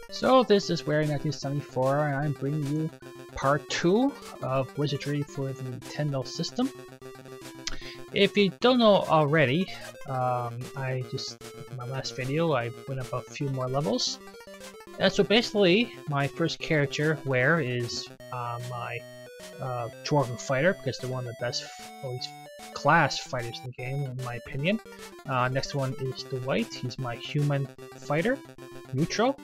So this is Where 1974, and I'm bringing you part 2 of Wizardry for the Nintendo system. If you don't know already, in my last video I went up a few more levels. And so basically, my first character, Where, is my Dwarven fighter, because they're one of the best, at least class fighters in the game, in my opinion. Next one is the White. He's my human fighter, neutral.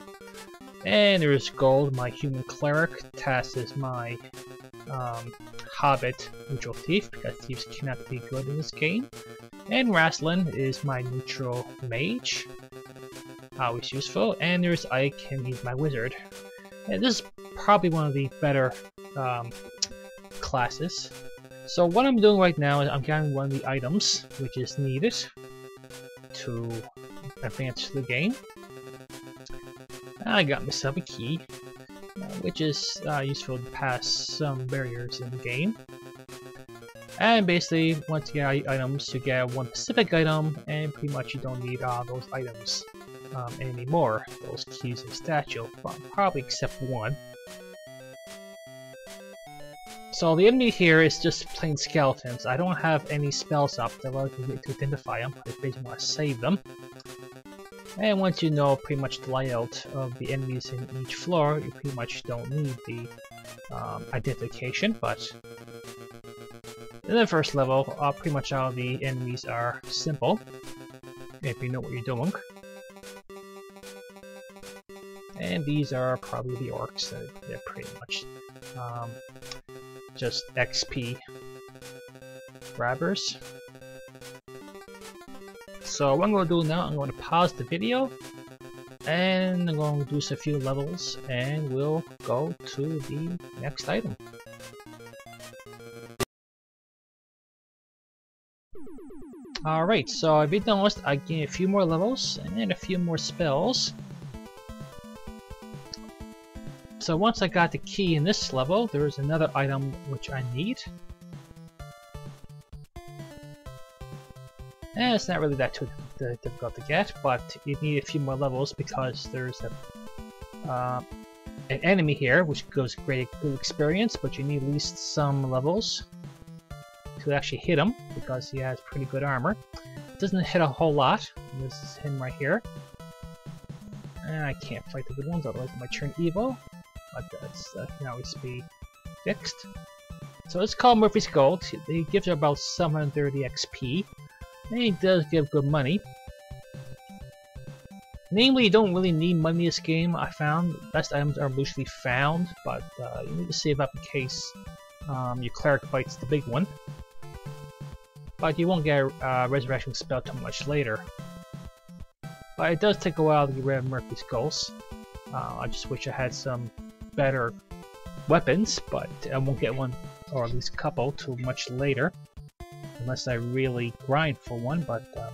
And there's Gold, my human cleric. Tass is my hobbit neutral thief, because thieves cannot be good in this game. And Rasslin is my neutral mage, always useful. And there's Ike, and he's my wizard. And this is probably one of the better classes. So what I'm doing right now is I'm getting one of the items which is needed to advance the game. I got myself a key, which is useful to pass some barriers in the game. And basically, once you get items, you get one specific item, and pretty much you don't need all those items anymore. Those keys and statue, probably except one. So the enemy here is just plain skeletons. I don't have any spells up that allow you to identify them. I basically want to save them. And once you know pretty much the layout of the enemies in each floor, you pretty much don't need the identification. But in the first level, pretty much all the enemies are simple, if you know what you're doing. And these are probably the orcs. They're pretty much just XP grabbers. So what I'm going to do now, I'm going to pause the video, and I'm going to do a few levels, and we'll go to the next item. Alright, so if you noticed, I gained a few more levels, and a few more spells. So once I got the key in this level, there's another item which I need. And it's not really that too difficult to get, but you need a few more levels because there's an enemy here which gives great good experience, but you need at least some levels to actually hit him because he has pretty good armor. Doesn't hit a whole lot. This is him right here. And I can't fight the good ones, otherwise I might turn evil. But that can always be fixed. So it's called Murphy's Gold. He gives you about 730 XP. And he does give good money. Namely, you don't really need money in this game, I found. The best items are usually found, but you need to save up in case your cleric fights the big one. But you won't get a resurrection spell too much later. But it does take a while to get rid of Murphy's Ghosts. I just wish I had some better weapons, but I won't get one, or at least a couple, till much later. Unless I really grind for one, but the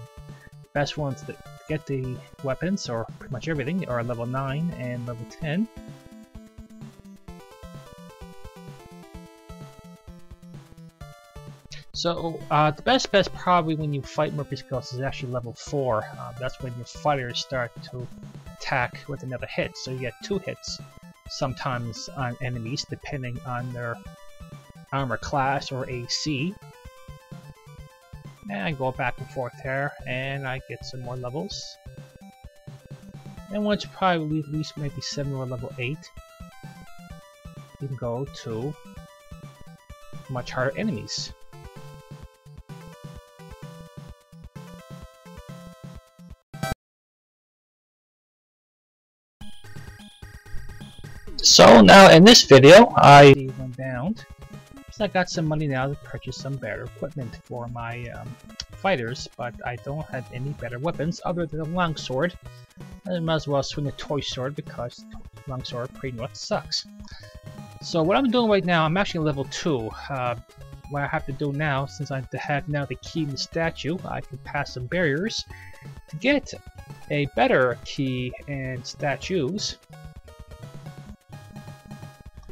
best ones that get the weapons, or pretty much everything, are level 9 and level 10. So the best bet probably when you fight Murphy's Ghost is actually level 4. That's when your fighters start to attack with another hit, so you get 2 hits sometimes on enemies depending on their armor class or AC. And I go back and forth there, and I get some more levels. And once you probably at least maybe 7 or level 8, you can go to much harder enemies. So now in this video, I went down. So I got some money now to purchase some better equipment for my fighters, but I don't have any better weapons other than a longsword. I might as well swing a toy sword because longsword pretty much sucks. So what I'm doing right now, I'm actually level 2. What I have to do now, since I have now the key in the statue, I can pass some barriers to get a better key and statues.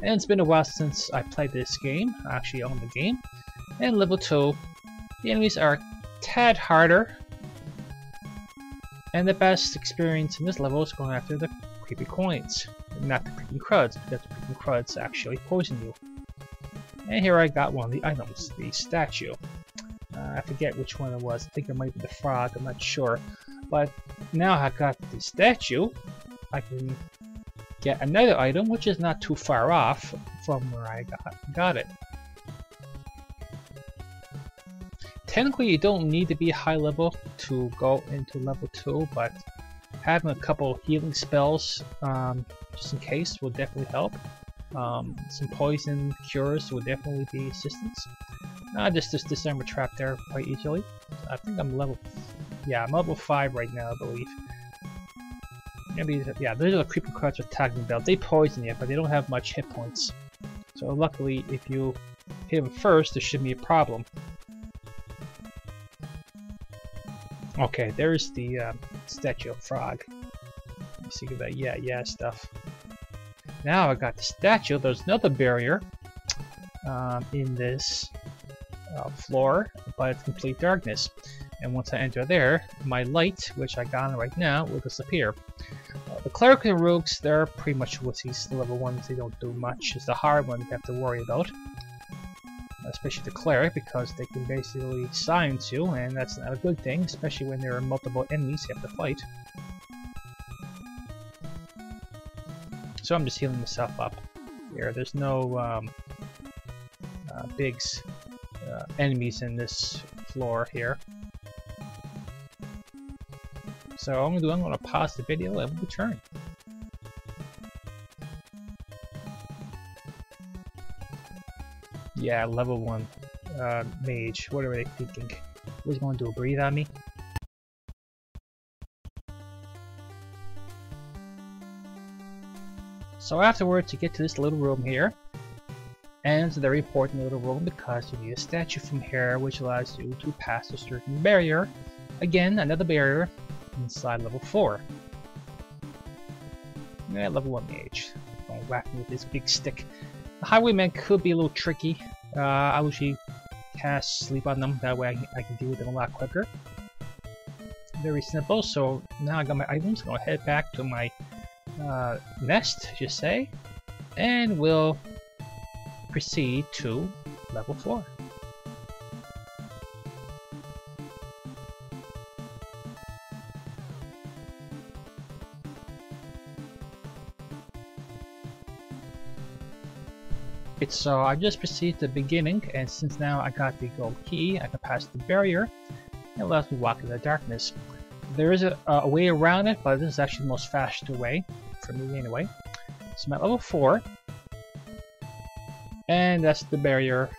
And it's been a while since I played this game, I actually own the game. And level 2, the enemies are a tad harder. And the best experience in this level is going after the creepy coins. Not the creeping cruds, because the creeping cruds actually poison you. And here I got one of the items, the statue. I forget which one it was. I think it might be the frog, I'm not sure. But now I got the statue, I can get another item, which is not too far off from where I got it. Technically, you don't need to be high level to go into level 2, but having a couple healing spells, just in case, will definitely help. Some poison cures will definitely be assistance. Just this disarmor trap there quite easily. I think I'm level... Yeah, I'm level 5 right now, I believe. Maybe, yeah, those are the creeping cards with tagging belt. They poison you, but they don't have much hit points. So luckily, if you hit them first, there shouldn't be a problem. Okay, there's the statue of frog. Let me see that yeah stuff. Now I got the statue. There's another barrier in this floor, but it's complete darkness. And once I enter there, my light, which I got on right now, will disappear. The cleric and rogues, they're pretty much wussies. The level 1s, they don't do much. It's the hard one you have to worry about. Especially the cleric, because they can basically silence you, and that's not a good thing, especially when there are multiple enemies you have to fight. So I'm just healing myself up here. There's no big enemies in this floor here. So what I'm going to pause the video and return. Yeah, level 1 mage. What are they thinking? Who's going to do a breathe on me? So afterwards, you get to this little room here. And it's a very important little room because you need a statue from here which allows you to pass a certain barrier. Again, another barrier inside level 4. Yeah, level 1 mage. Don't whack me with this big stick. The highwayman could be a little tricky. I usually cast sleep on them, that way I can deal with them a lot quicker. Very simple, so now I got my items, I'm going to head back to my nest, just say, and we'll proceed to level 4. So I just proceeded to the beginning, and since now I got the gold key, I can pass the barrier. It allows me to walk in the darkness. There is a way around it, but this is actually the most faster way, for me anyway. So I'm at level 4, and that's the barrier,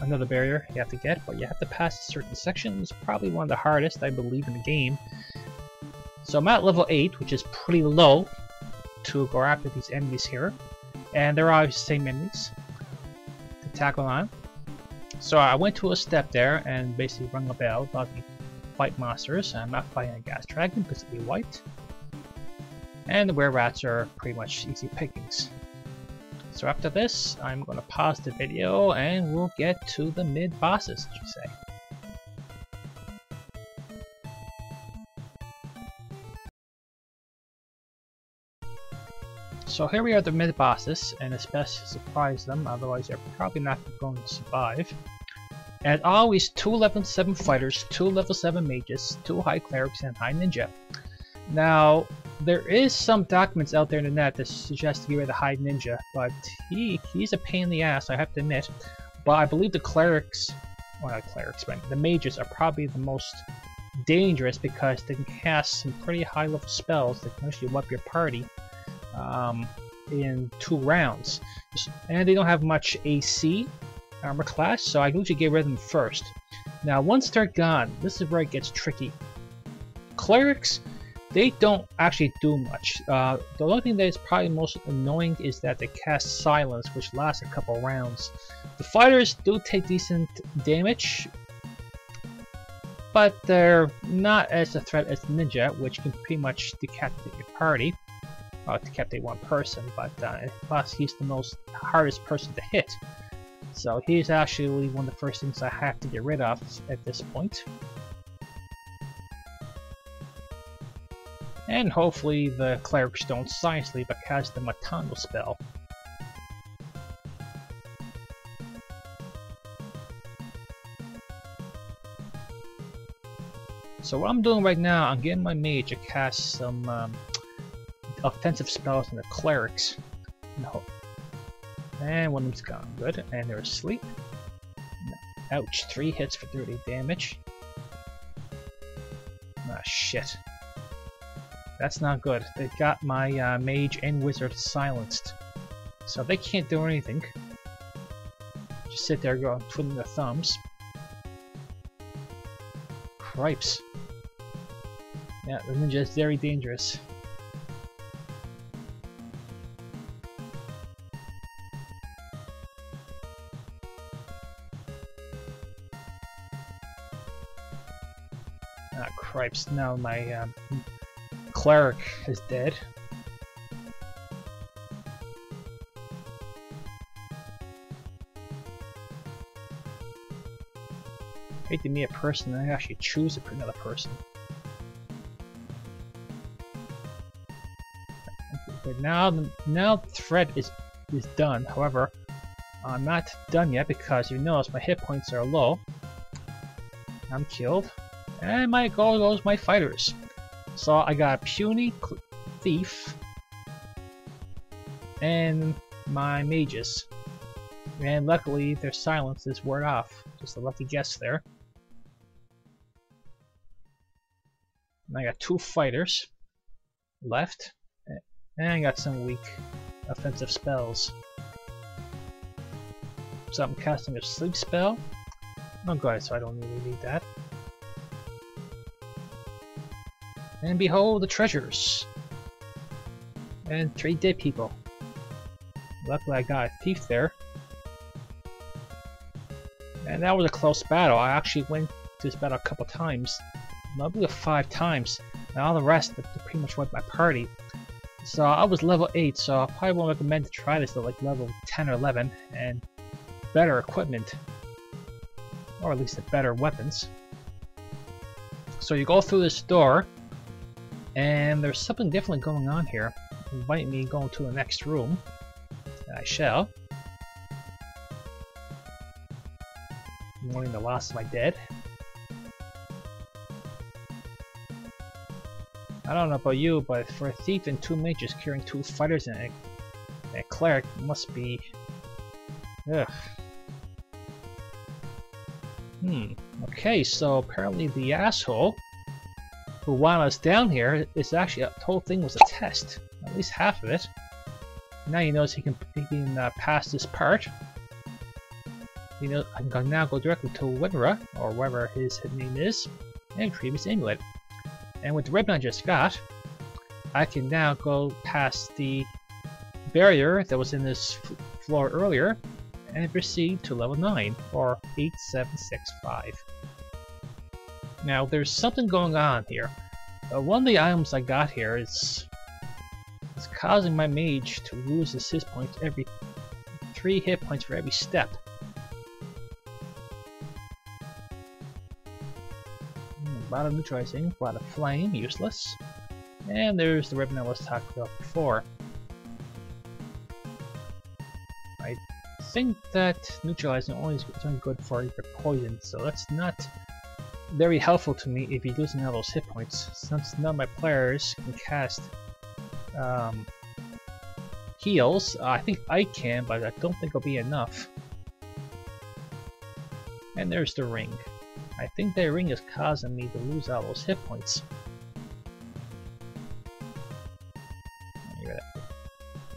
another barrier you have to get, but you have to pass a certain section. It's probably one of the hardest, I believe, in the game. So I'm at level 8, which is pretty low to go after these enemies here. And they're always the same enemies to tackle on. So I went to a step there and basically rung a bell about the fight monsters. I'm not fighting a gas dragon because it'd be white. And the were-rats are pretty much easy pickings. So after this, I'm going to pause the video and we'll get to the mid-bosses, as you say. So here we are at the mid-bosses, and it's best to surprise them, otherwise they're probably not going to survive. And always 2 level 7 fighters, 2 level 7 mages, 2 high clerics, and high ninja. Now, there is some documents out there in the net that suggest to get rid of the high ninja, but he's a pain in the ass, I have to admit. But I believe the clerics, well not clerics, but the mages are probably the most dangerous because they can cast some pretty high level spells that can actually wipe your party in 2 rounds. And they don't have much AC armor class, so I usually get rid of them first. Now once they're gone, this is where it gets tricky. Clerics, they don't actually do much. The only thing that is probably most annoying is that they cast silence, which lasts a couple rounds. The fighters do take decent damage, but they're not as a threat as ninja, which can pretty much decapitate your party. Decapitate one person, but plus he's the hardest person to hit. So he's actually one of the first things I have to get rid of at this point. And hopefully the clerics don't science leave but cast the Matano spell. So what I'm doing right now, I'm getting my mage to cast some offensive spells on the clerics. No. And one of them's gone. Good. And they're asleep. No. Ouch. 3 hits for 30 damage. Ah, shit. That's not good. They got my mage and wizard silenced. So they can't do anything. Just sit there going twiddling their thumbs. Cripes. Yeah, the ninja is very dangerous. Ah, cripes. Now my cleric is dead. Hate to meet a person and actually choose another person. But now the threat is done. However, I'm not done yet because you notice my hit points are low. I'm killed, and my goal goes my fighters. So I got puny thief and my mages, and luckily their silence is ward off. Just a lucky guess there. And I got 2 fighters left, and I got some weak offensive spells. So I'm casting a sleep spell. Oh god, so I don't really need that. And behold the treasures! And 3 dead people. Luckily I got a thief there. And that was a close battle. I actually went to this battle a couple times. Maybe 5 times. And all the rest, they pretty much went my party. So I was level 8, so I probably won't recommend to try this at like level 10 or 11. And better equipment. Or at least the better weapons. So you go through this door. And there's something different going on here. Invite me to go to the next room. I shall. Mourning the loss of my dead. I don't know about you, but for a thief and 2 mages carrying 2 fighters and a cleric must be... Ugh. Okay, so apparently the asshole who wanted us down here is actually the whole thing was a test. At least half of it. Now he knows he can pass this part. You know, I can now go directly to Wimera, or whatever his name is, and retrieve his amulet. And with the ribbon I just got, I can now go past the barrier that was in this floor earlier, and proceed to level 9, or 8765. Now, there's something going on here. One of the items I got here is causing my mage to lose his hit points every 3 hit points for every step. A lot of neutralizing, a lot of flame, useless. And there's the ribbon I was talking about before. I think that neutralizing only is good for your poison, so that's not very helpful to me if you're losing all those hit points, since none of my players can cast heals. I think I can, but I don't think it'll be enough. And there's the ring. I think that ring is causing me to lose all those hit points.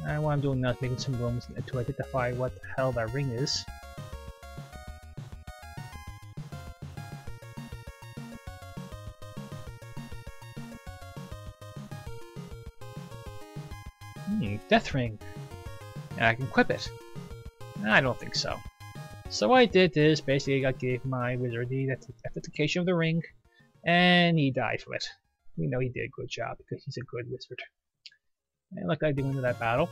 And what I'm doing now is making some rooms to identify what the hell that ring is. Death ring. And I can equip it. I don't think so. So what I did is basically I gave my wizard the identification of the ring, and he died from it. We know he did a good job because he's a good wizard. And look, I did win that battle.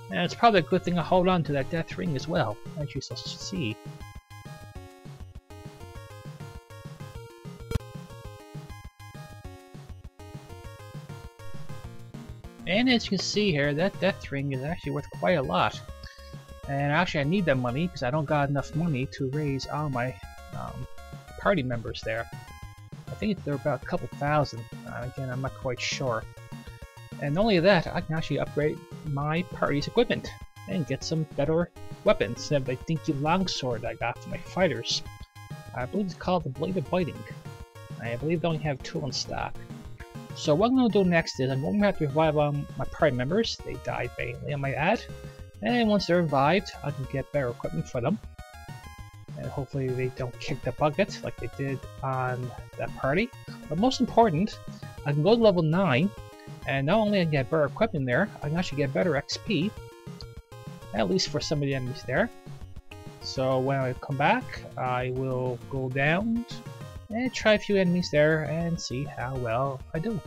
And it's probably a good thing I hold on to that death ring as well, as you shall see. And as you can see here, that death ring is actually worth quite a lot. And actually I need that money because I don't got enough money to raise all my party members there. I think they're about a couple thousand. Again, I'm not quite sure. And not only that, I can actually upgrade my party's equipment and get some better weapons instead of the dinky longsword I got for my fighters. I believe it's called the Blade of Biting. I believe they only have 2 in stock. So what I'm going to do next is I'm going to have to revive my party members. They died valiantly, I might add. And once they're revived, I can get better equipment for them. And hopefully they don't kick the bucket like they did on that party. But most important, I can go to level 9, and not only I can get better equipment there, I can actually get better XP. At least for some of the enemies there. So when I come back, I will go down and try a few enemies there and see how well I do.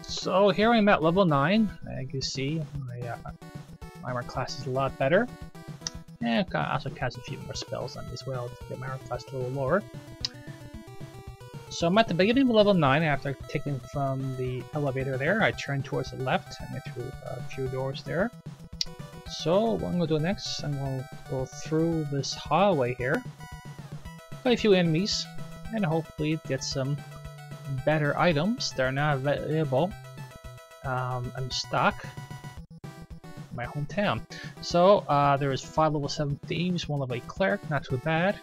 So here I'm at level 9. As you can see, my armor class is a lot better. And I also cast a few more spells on me as well to get my armor class a little lower. So I'm at the beginning of level 9. After taking from the elevator there, I turn towards the left and went through a few doors there. So what I'm going to do next, I'm going to go through this hallway here, fight a few enemies, and hopefully get some better items that are not available in stock in my hometown. So there is 5 level 7 thieves, 1 level 8 cleric, not too bad.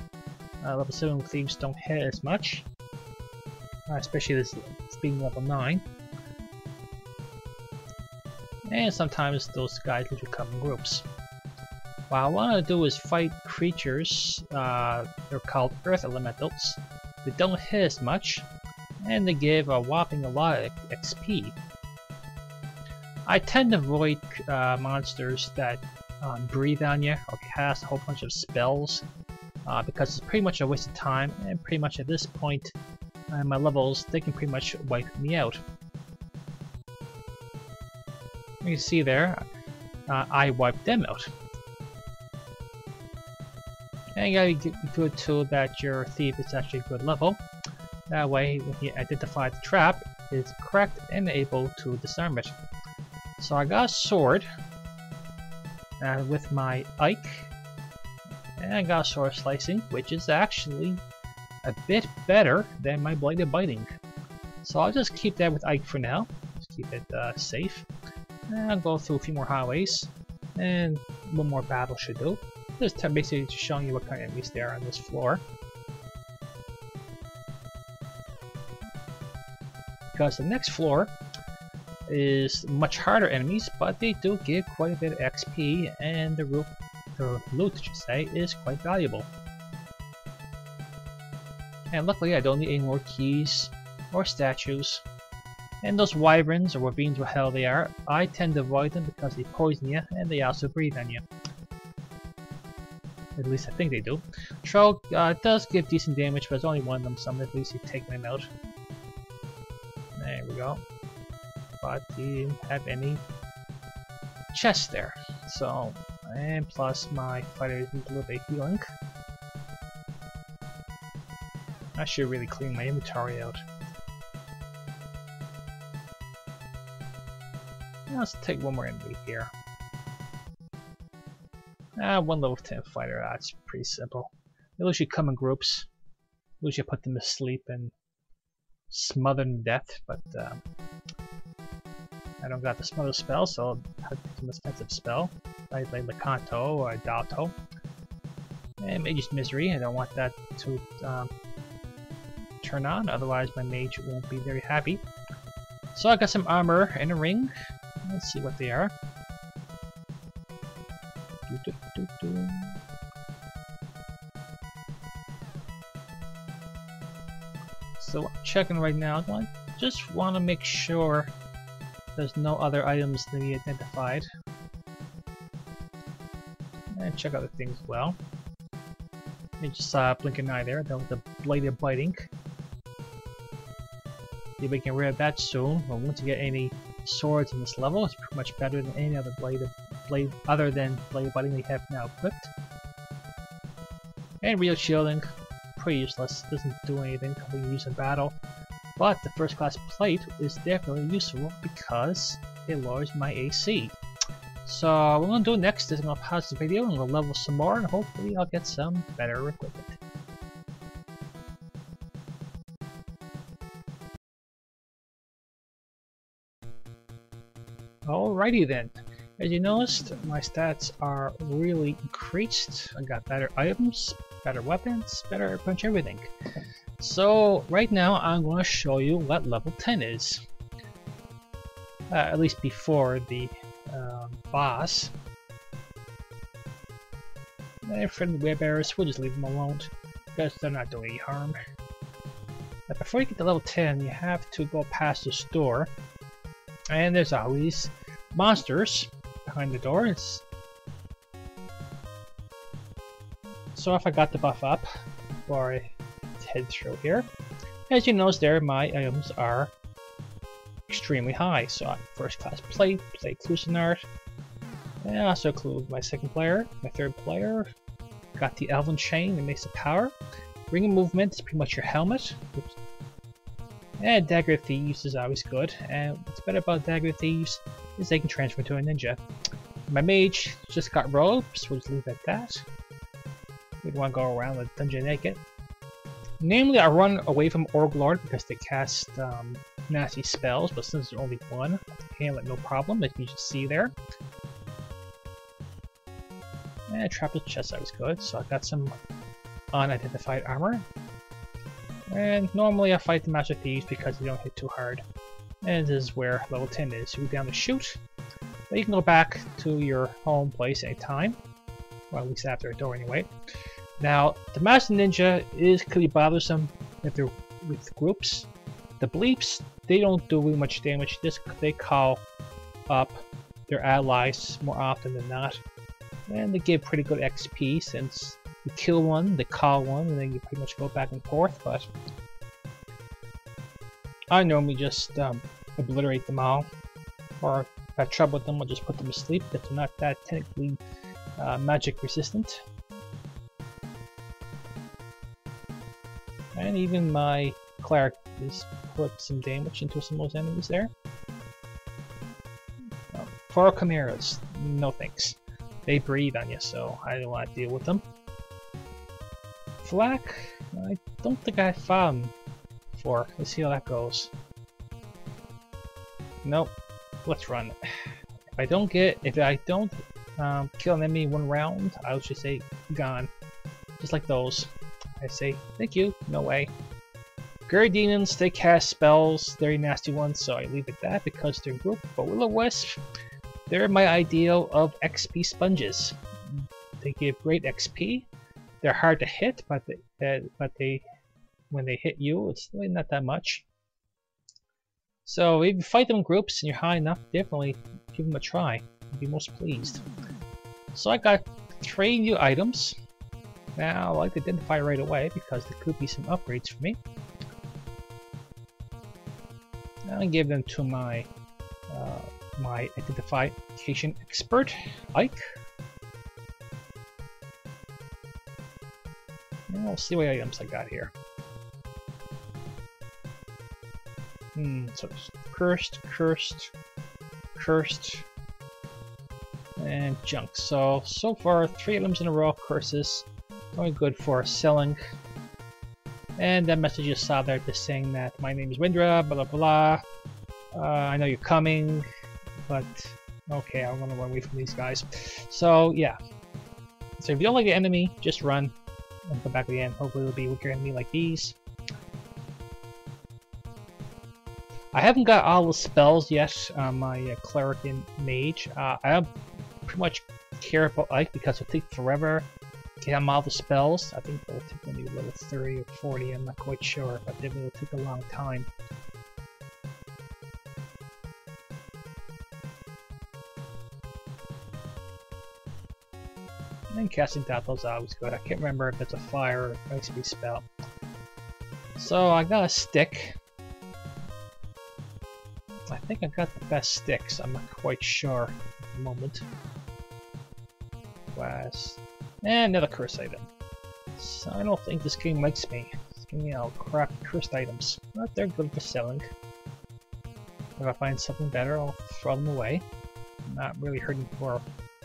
Level 7 thieves don't hit as much. Especially this being level 9. And sometimes those guys usually come in groups. What I want to do is fight creatures, they're called Earth Elementals. They don't hit as much, and they give a whopping a lot of XP. I tend to avoid monsters that breathe on you or cast a whole bunch of spells, because it's pretty much a waste of time, and pretty much at this point, my levels, they can pretty much wipe me out. You can see there, I wiped them out. And you gotta get good too that your thief is actually a good level. That way, when he identifies the trap, it's correct and able to disarm it. So I got a sword with my Ike, and I got a sword slicing, which is actually a bit better than my Blade of Biting. So I'll just keep that with Ike for now. Just keep it safe. And I'll go through a few more highways, and one more battle should do. Just basically just showing you what kind of enemies there are on this floor. Because the next floor is much harder enemies, but they do give quite a bit of XP, and the loot, I should say, is quite valuable. And luckily I don't need any more keys or statues. And those wyverns, or ravines, what hell they are, I tend to avoid them because they poison you and they also breathe on you. At least I think they do. Troll does give decent damage, but it's only one of them, so at least you've taken him out. There we go. But he didn't have any chests there. So, and plus my fighter needs a little bit of healing. I should really clean my inventory out. Let's take one more enemy here. One level 10 fighter, that's pretty simple. At least you come in groups. At least you put them to sleep and smother them to death, but I don't got the smother spell, so I'll have to pick some expensive spell. Like Lakanto or Dalto. And Mage's Misery, I don't want that to turn on, otherwise my mage won't be very happy. So I got some armor and a ring. Let's see what they are. So I'm checking right now. I just want to make sure there's no other items to be identified. And check other things as well. You just saw a blinking eye there. That was the Blade of Biting. You'll be getting rid of that soon. But once you get any swords in this level, it's pretty much better than any other blade other than Blade of Biting we have now equipped. And real shielding, pretty useless. Doesn't do anything we can use in battle. But the first class plate is definitely useful because it lowers my AC. So what I'm going to do next is I'm going to pause the video and we'll level some more, and hopefully I'll get some better equipment. Alrighty then. As you noticed, my stats are really increased. I got better items, better weapons, better pretty much everything. So right now I'm going to show you what level 10 is. At least before the boss. And friendly waybearers, we'll just leave them alone because they're not doing any harm. But before you get to level 10, you have to go past the store. And there's always monsters behind the doors. So if I got the buff up before I head through here, as you notice there, my items are extremely high. So I have first class plate, plate Clusinart, and I also include my second player, my third player. Got the Elven Chain that makes the power. Ring of Movement is pretty much your helmet. And Dagger Thieves is always good, and what's better about Dagger Thieves is they can transfer to a ninja. My mage just got robes, we'll just leave it at that. We don't want to go around the dungeon naked. Namely, I run away from Org Lord because they cast nasty spells, but since there's only one, I can handle it no problem, as you can see there. And Trapper's Chest is good, so I got some unidentified armor. And normally I fight the Master Thieves because they don't hit too hard. And this is where level 10 is. You go down to shoot, but you can go back to your home place anytime. Well, at least after a door anyway. Now, the Master Ninja could be bothersome if they're with groups. The Bleeps, they don't do really much damage, they call up their allies more often than not. And they give pretty good XP since you kill one, they call one, and then you pretty much go back and forth, but I normally just obliterate them all. Or if I have trouble with them, I'll just put them to sleep because they're not that technically magic resistant. And even my cleric has put some damage into some of those enemies there. For chimeras, no thanks. They breathe on you, so I don't want to deal with them. Flak, I don't think I found him before. Let's see how that goes. Nope. Let's run. If I don't kill an enemy one round, I'll just say gone. Just like those. I say thank you. No way. Gary Demons, they cast spells, very nasty ones, so I leave it at that because they're in group. But Will-O-Wisp, they're my ideal of XP sponges. They give great XP. They're hard to hit, but when they hit you, it's really not that much. So if you fight them in groups and you're high enough, definitely give them a try. I'd be most pleased. So I got 3 new items. Now I like to identify right away because there could be some upgrades for me. I'll give them to my my identification expert, Ike. And we'll see what items I got here. So it's cursed, and junk. So far 3 items in a row, curses. Only good for selling. And that message you saw there just saying that my name is Windra, blah blah blah. I know you're coming, but okay, I'm gonna run away from these guys. So yeah. So if you don't like the enemy, just run and come back at the end. Hopefully it'll be a weaker enemy like these. I haven't got all the spells yet on my cleric and mage. I don't pretty much care about Ike because it'll take forever to get him all the spells. I think it'll take maybe level 30 or 40, I'm not quite sure, but it will take a long time. And casting Doppel is always good. I can't remember if it's a fire or ice beast spell. So I got a stick. I think I got the best sticks. I'm not quite sure at the moment. Glass. And another curse item. So I don't think this game likes me. This You know, crap cursed items. But they're good for selling. If I find something better, I'll throw them away. I'm not really hurting for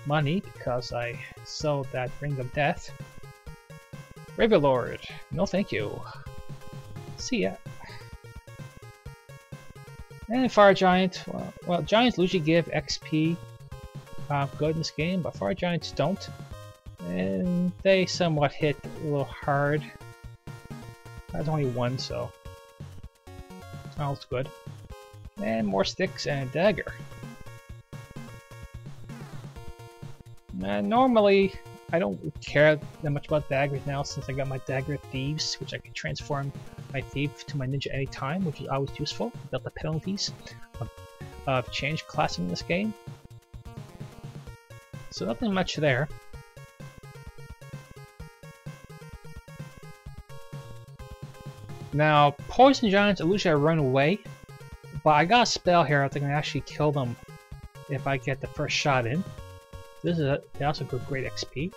money because I sold that Ring of Death. Ravenlord, no thank you. See ya. And Fire Giant, well, Giants usually give XP good in this game, but Fire Giants don't. And they somewhat hit a little hard. That's only one, so smells good. And more sticks and a dagger. Normally, I don't care that much about daggers now since I got my Dagger Thieves, which I can transform my thief to my ninja anytime, which is always useful without the penalties of change classing in this game. So nothing much there. Now, Poison Giants, usually I run away, but I got a spell here I think I can actually kill them if I get the first shot in. This is they also give great XP.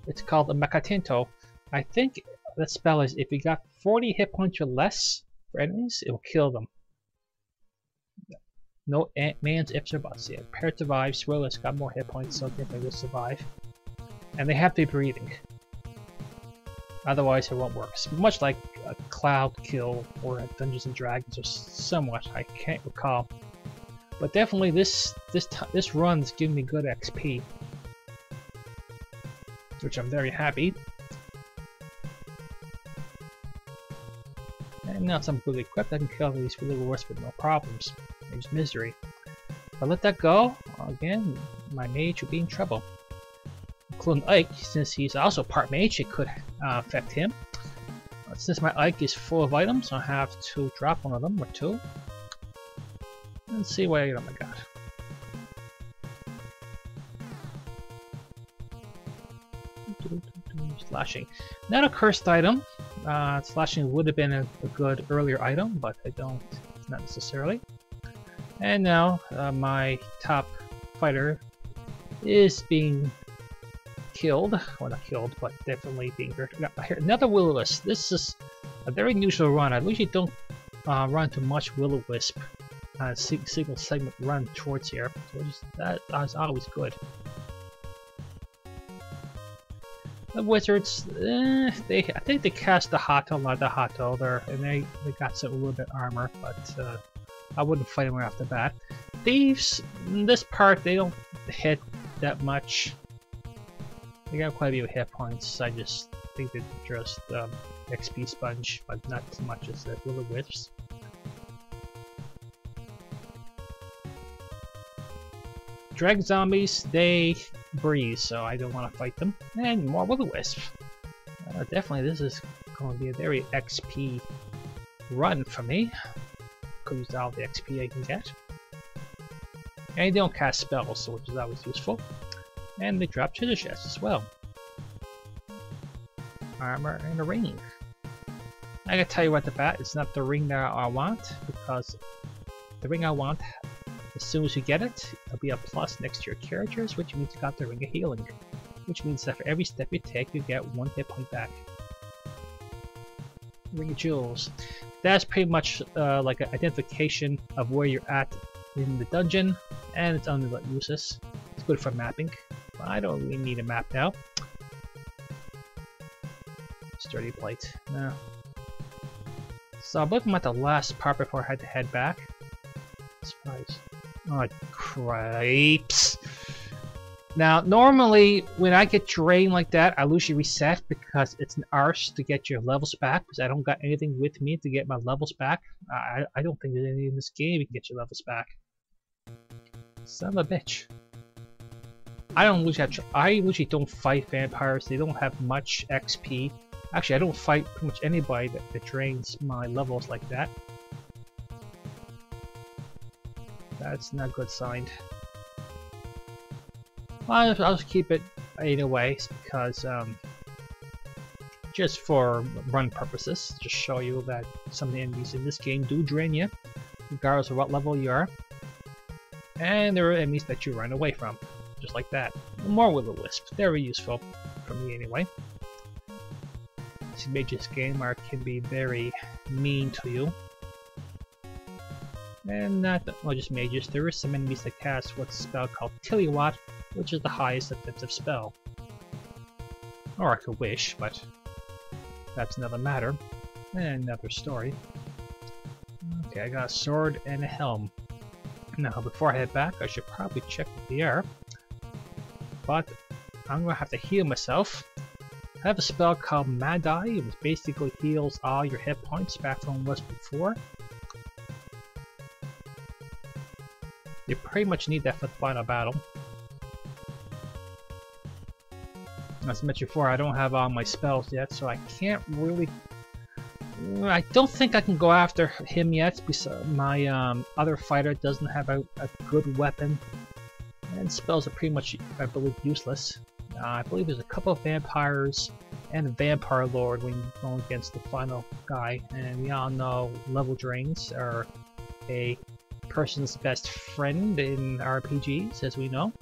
It's called a Makatinto. I think the spell is if you got 40 hit points or less for enemies, it will kill them. No man's ifs or buts. Yeah, pair survives. Swirless got more hit points, so they will survive. And they have to be breathing. Otherwise, it won't work. It's much like a Cloud Kill or Dungeons and Dragons, or somewhat. I can't recall. But definitely, this run's giving me good XP, which I'm very happy. And now some good equipped, I can kill these little worse with no problems. There's Misery. If I let that go, again, my mage will be in trouble. Including Ike, since he's also part mage, it could affect him. Since my Ike is full of items, I have to drop one of them, or two. Let's see what item I got. Slashing. Not a cursed item. Slashing would have been a good earlier item, but I don't, not necessarily. And now my top fighter is being killed. Well, not killed, but definitely being hurt. Another Will-O-Wisp. This is a very unusual run. I usually don't run too much Will-O-Wisp. Single segment run towards here. So that is always good. The wizards, I think they cast the Hato, not the Hato there, and they got some a little bit armor, but I wouldn't fight them right off the bat. Thieves, in this part, they don't hit that much. They got quite a few hit points. I just think they're just XP sponge, but not as much as the Will-O-Wisps. Drag zombies, they breathe, so I don't want to fight them. And more Will-O-Wisp. Definitely, this is going to be a very XP run for me. Could use all the XP I can get. And they don't cast spells, so which is always useful. And they drop treasure chests as well. Armor and a ring. I gotta tell you right at the bat, it's not the ring that I want, because the ring I want, as soon as you get it, it'll be a plus next to your characters, which means you got the Ring of Healing. Which means that for every step you take, you get 1 hit point back. Ring of Jewels. That's pretty much like an identification of where you're at in the dungeon, and it's only what uses. It's good for mapping, but I don't really need a map now. Sturdy plate. No. So I'm looking at the last part before I had to head back. Surprise. Oh, cripes. Now, normally, when I get drained like that, I usually reset because it's an arse to get your levels back, because I don't got anything with me to get my levels back. I don't think there's anything in this game you can get your levels back. Son of a bitch. I usually don't fight vampires. They don't have much XP. Actually, I don't fight pretty much anybody that drains my levels like that. That's not a good sign. I'll just keep it either way, because just for run purposes, just show you that some of the enemies in this game do drain you, regardless of what level you are. And there are enemies that you run away from, just like that. More Will-O-Wisp, very useful for me anyway. mages game can be very mean to you. And not just mages, there is some enemies that cast what's a spell called Tillywatt, which is the highest offensive spell. Or I could wish, but that's another matter. And another story. Okay, I got a sword and a helm. Now, before I head back, I should probably check the air. But I'm gonna have to heal myself. I have a spell called Mad Eye, which basically heals all your hit points back from what was before. You pretty much need that for the final battle. As I mentioned before, I don't have all my spells yet, so I can't really... I don't think I can go after him yet, because my other fighter doesn't have a good weapon. And spells are pretty much, I believe, useless. I believe there's a couple of vampires and a vampire lord when you're going against the final guy. And we all know level drains are a person's best friend in RPGs, as we know.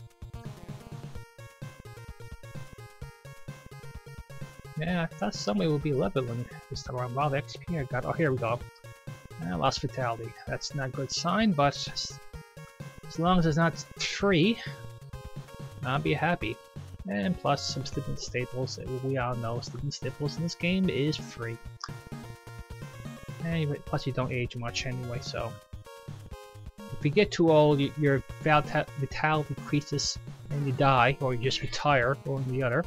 Yeah, I thought somebody would be leveling this time around. Wow, the XP I got. Oh, here we go. I lost Fatality. That's not a good sign, but as long as it's not free, I'll be happy. And plus some sleeping staples. We all know sleeping staples in this game is free. Anyway, plus you don't age much anyway, so if you get too old, your vitality decreases and you die, or you just retire, one or the other.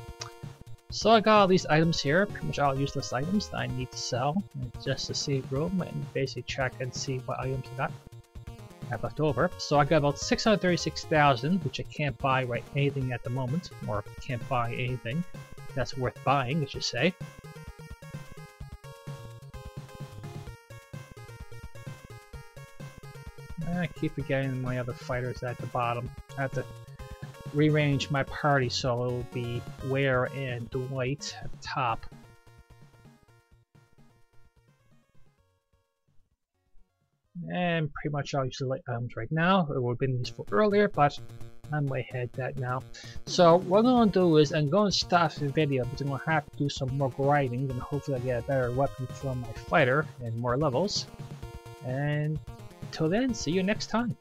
So I got all these items here, pretty much all useless items that I need to sell, just to save room and basically check and see what items I have left over. So I got about 636,000, which I can't buy anything at the moment, or can't buy anything that's worth buying, I should say. I keep forgetting my other fighters at the bottom. I have to rearrange my party so it will be Ware and Dwight at the top. And pretty much all useless items right now. It would have been useful earlier, but I'm way ahead that now. So what I'm going to do is I'm going to stop the video because I'm going to have to do some more grinding and hopefully I get a better weapon from my fighter and more levels. And until then, see you next time.